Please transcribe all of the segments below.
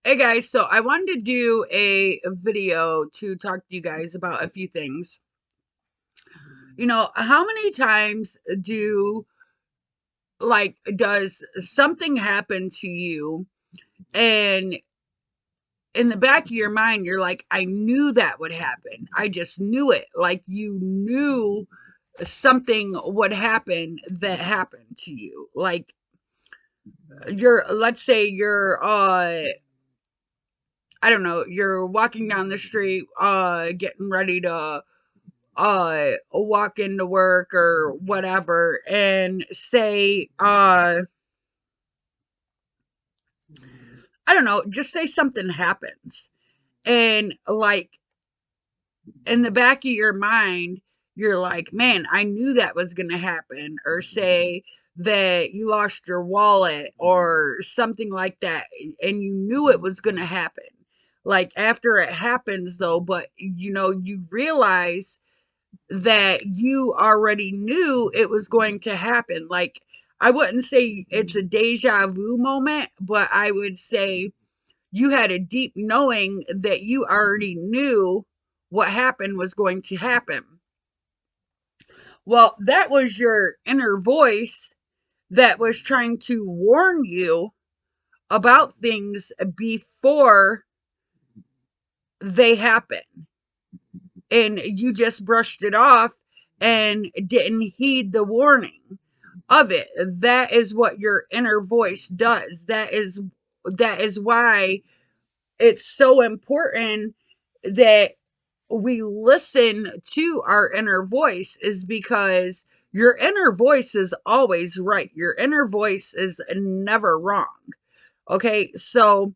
Hey guys, so I wanted to do a video to talk to you guys about a few things. How many times does something happen to you and in the back of your mind you're like, I knew that would happen. I just knew it. Like you knew something would happen that happened to you. Like let's say you're I don't know, you're walking down the street getting ready to walk into work or whatever, and say I don't know, just say something happens, and like in the back of your mind you're like, man, I knew that was going to happen. Or say that you lost your wallet or something like that, and you knew it was going to happen, like after it happens though, but you realize that you already knew it was going to happen. Like, I wouldn't say it's a deja vu moment, but I would say you had a deep knowing that you already knew what happened was going to happen. Well, that was your inner voice that was trying to warn you about things before they happen. And you just brushed it off and didn't heed the warning of it. That is what your inner voice does. That is why it's so important that we listen to our inner voice, is because your inner voice is always right. Your inner voice is never wrong. Okay? So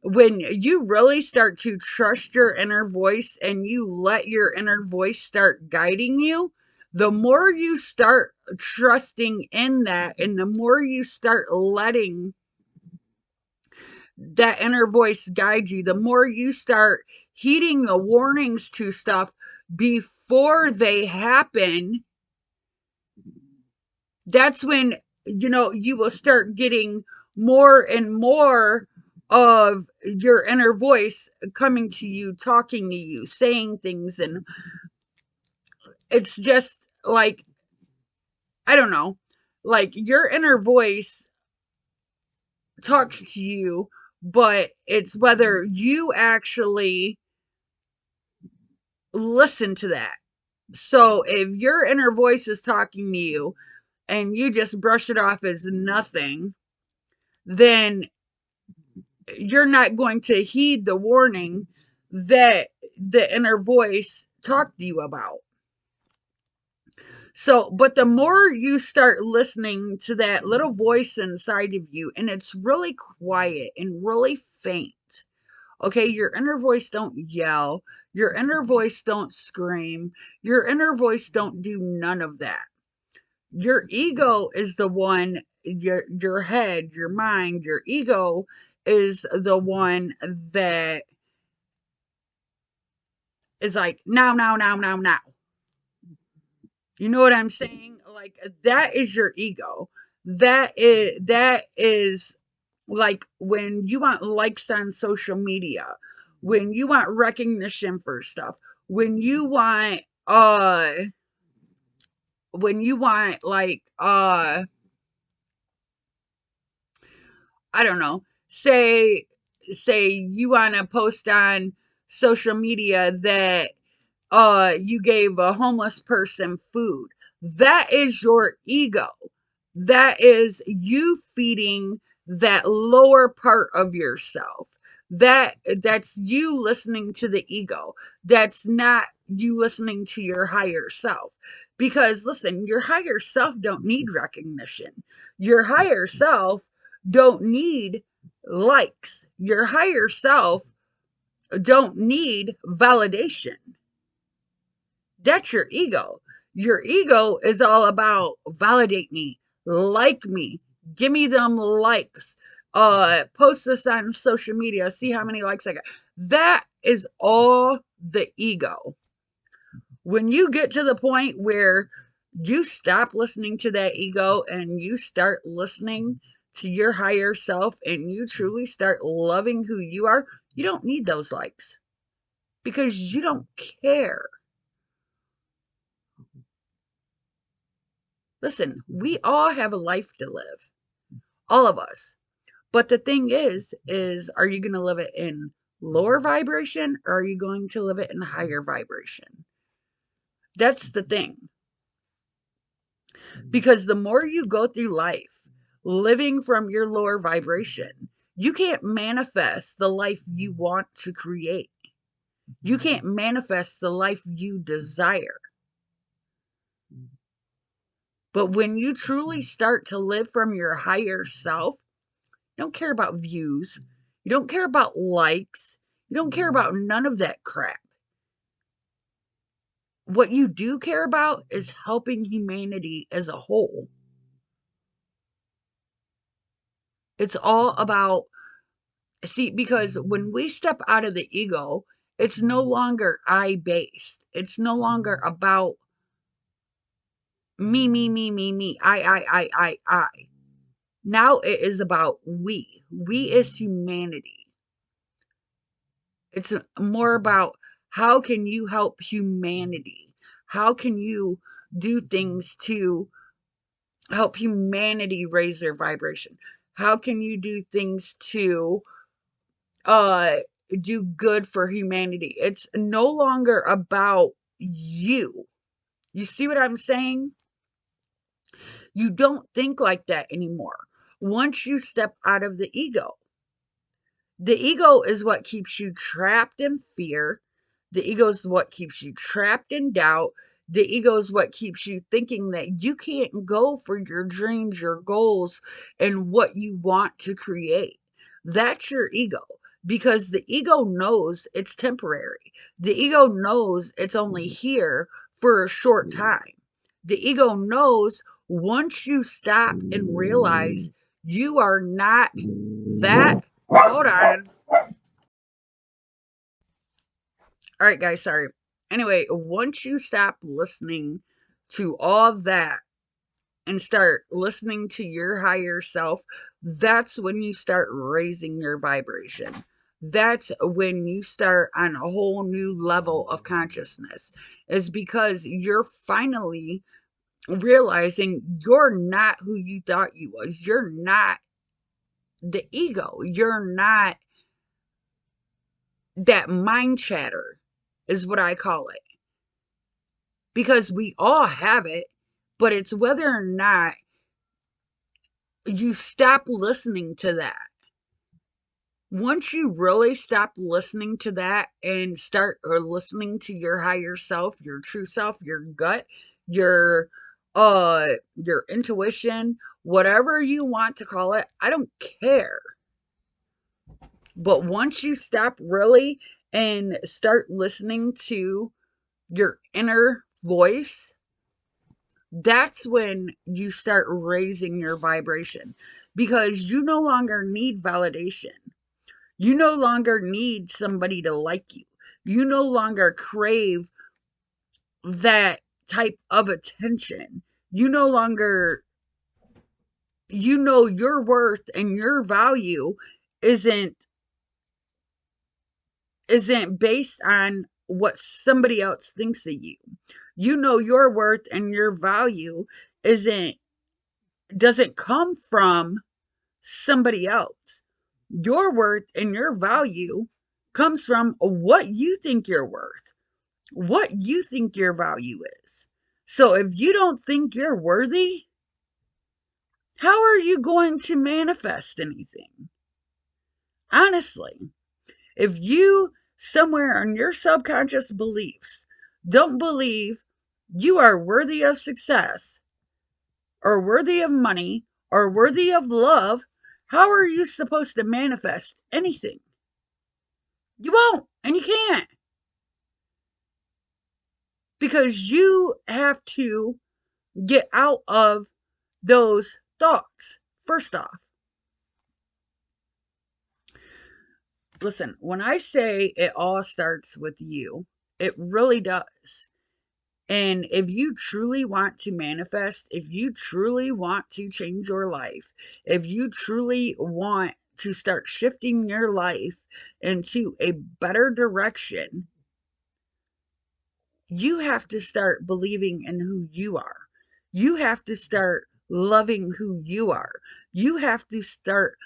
when you really start to trust your inner voice and you let your inner voice start guiding you, the more you start trusting in that and the more you start letting that inner voice guide you, the more you start heeding the warnings to stuff before they happen, that's when you will start getting more and more of your inner voice coming to you, talking to you, saying things. And it's just like, I don't know, like your inner voice talks to you, but it's whether you actually listen to that. So if your inner voice is talking to you and you just brush it off as nothing, then you're not going to heed the warning that the inner voice talked to you about. So, but the more you start listening to that little voice inside of you, and it's really quiet and really faint. Okay, your inner voice don't yell, your inner voice don't scream, your inner voice don't do none of that. Your ego is the one, your head, your mind, your ego is the one that is like, now, now, now, now, now. You know what I'm saying? Like, that is your ego. That is like when you want likes on social media, when you want recognition for stuff, when you want like I don't know, say you want to post on social media that you gave a homeless person food. That is your ego. That is you feeding that lower part of yourself. That's you listening to the ego. That's not you listening to your higher self. Because listen, your higher self don't need recognition. Your higher self don't need likes. Your higher self don't need validation. That's your ego. Your ego is all about validate me, like me, give me them likes, post this on social media, see how many likes I got. That is all the ego. When you get to the point where you stop listening to that ego and you start listening to your higher self and you truly start loving who you are, you don't need those likes because you don't care. Listen, we all have a life to live, all of us. But the thing is, are you going to live it in lower vibration or are you going to live it in higher vibration? That's the thing. Because the more you go through life living from your lower vibration, you can't manifest the life you want to create. You can't manifest the life you desire. But when you truly start to live from your higher self, you don't care about views. You don't care about likes. You don't care about none of that crap. What you do care about is helping humanity as a whole. It's all about, see, because when we step out of the ego, it's no longer I based. It's no longer about me, I. Now it is about we as humanity. It's more about how can you help humanity? How can you do things to help humanity raise their vibration? How can you do things to uh do good for humanity? It's no longer about you. You see what I'm saying? You don't think like that anymore. Once you step out of the ego is what keeps you trapped in fear. The ego is what keeps you trapped in doubt. The ego is what keeps you thinking that you can't go for your dreams, your goals, and what you want to create. That's your ego because the ego knows it's temporary. The ego knows it's only here for a short time. The ego knows once you stop and realize you are not that. Hold on. All right, guys, sorry. Anyway, once you stop listening to all that and start listening to your higher self, that's when you start raising your vibration. That's when you start on a whole new level of consciousness, is because you're finally realizing you're not who you thought you was. You're not the ego. You're not that mind chatter, is what I call it. Because we all have it, but it's whether or not you stop listening to that. Once you really stop listening to that and start or listening to your higher self, your true self, your gut, your your intuition, whatever you want to call it, I don't care. But once you stop really and start listening to your inner voice, that's when you start raising your vibration because you no longer need validation. You no longer need somebody to like you. You no longer crave that type of attention. You no longer, you know, your worth and your value isn't based on what somebody else thinks of you. You know your worth and your value isn't doesn't come from somebody else. Your worth and your value comes from what you think you're worth, what you think your value is. So if you don't think you're worthy, how are you going to manifest anything? Honestly, if you somewhere in your subconscious beliefs don't believe you are worthy of success or worthy of money or worthy of love, how are you supposed to manifest anything? You won't, and you can't. Because you have to get out of those thoughts, first off. Listen, when I say it all starts with you, it really does. And if you truly want to manifest, if you truly want to change your life, if you truly want to start shifting your life into a better direction, you have to start believing in who you are. You have to start loving who you are. You have to start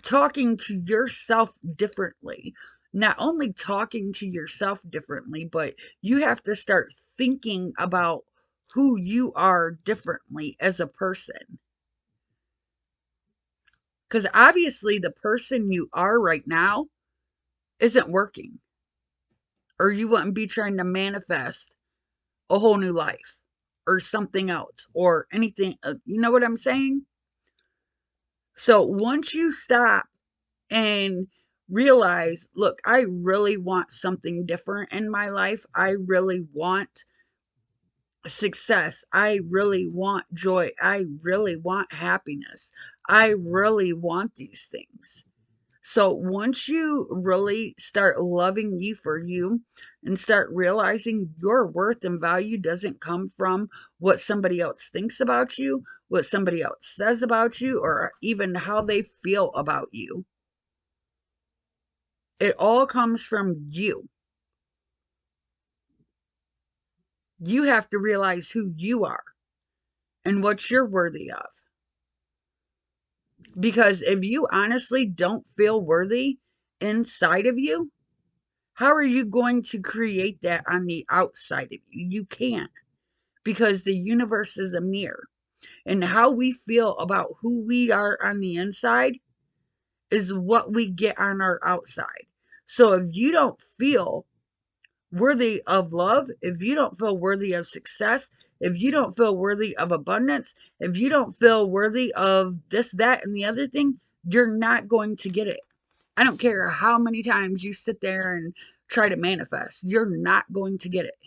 talking to yourself differently. Not only talking to yourself differently, but you have to start thinking about who you are differently as a person. Because obviously, the person you are right now isn't working, or you wouldn't be trying to manifest a whole new life or something else or anything. You know what I'm saying? So once you stop and realize, look, I really want something different in my life. I really want success. I really want joy. I really want happiness. I really want these things. So once you really start loving you for you and start realizing your worth and value doesn't come from what somebody else thinks about you, what somebody else says about you, or even how they feel about you, it all comes from you. You have to realize who you are and what you're worthy of. Because if you honestly don't feel worthy inside of you, how are you going to create that on the outside of you? You can't, because the universe is a mirror. And how we feel about who we are on the inside is what we get on our outside. So if you don't feel worthy of love, if you don't feel worthy of success, if you don't feel worthy of abundance, if you don't feel worthy of this, that, and the other thing, you're not going to get it. I don't care how many times you sit there and try to manifest, you're not going to get it.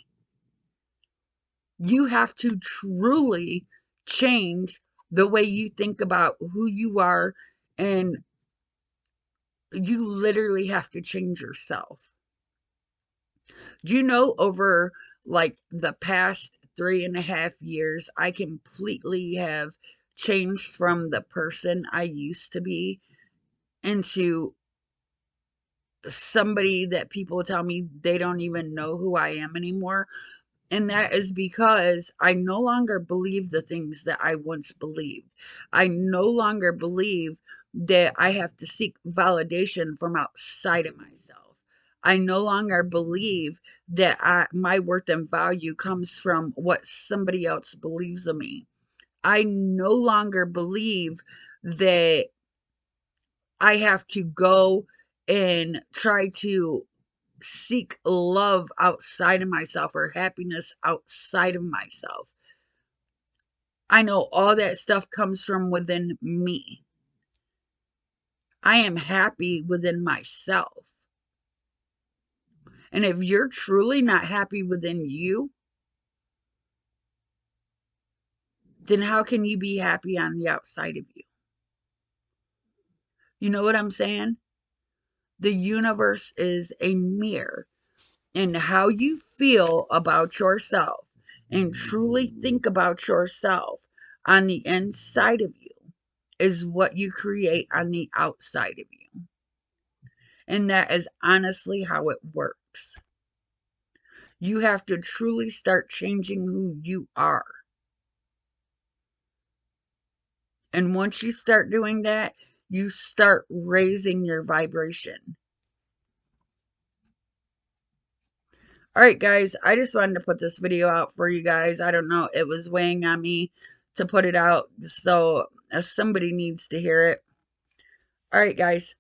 You have to truly change the way you think about who you are, and you literally have to change yourself. Do you know, over like the past 3.5 years, I completely have changed from the person I used to be into somebody that people tell me they don't even know who I am anymore. And that is because I no longer believe the things that I once believed. I no longer believe that I have to seek validation from outside of myself. I no longer believe that my worth and value comes from what somebody else believes of me. I no longer believe that I have to go and try to seek love outside of myself or happiness outside of myself. I know all that stuff comes from within me. I am happy within myself. And if you're truly not happy within you, then how can you be happy on the outside of you? You know what I'm saying? The universe is a mirror, and how you feel about yourself and truly think about yourself on the inside of you is what you create on the outside of you. And that is honestly how it works. You have to truly start changing who you are. And once you start doing that, you start raising your vibration. All right, guys, I just wanted to put this video out for you guys. I don't know, it was weighing on me to put it out, so somebody needs to hear it. All right, guys.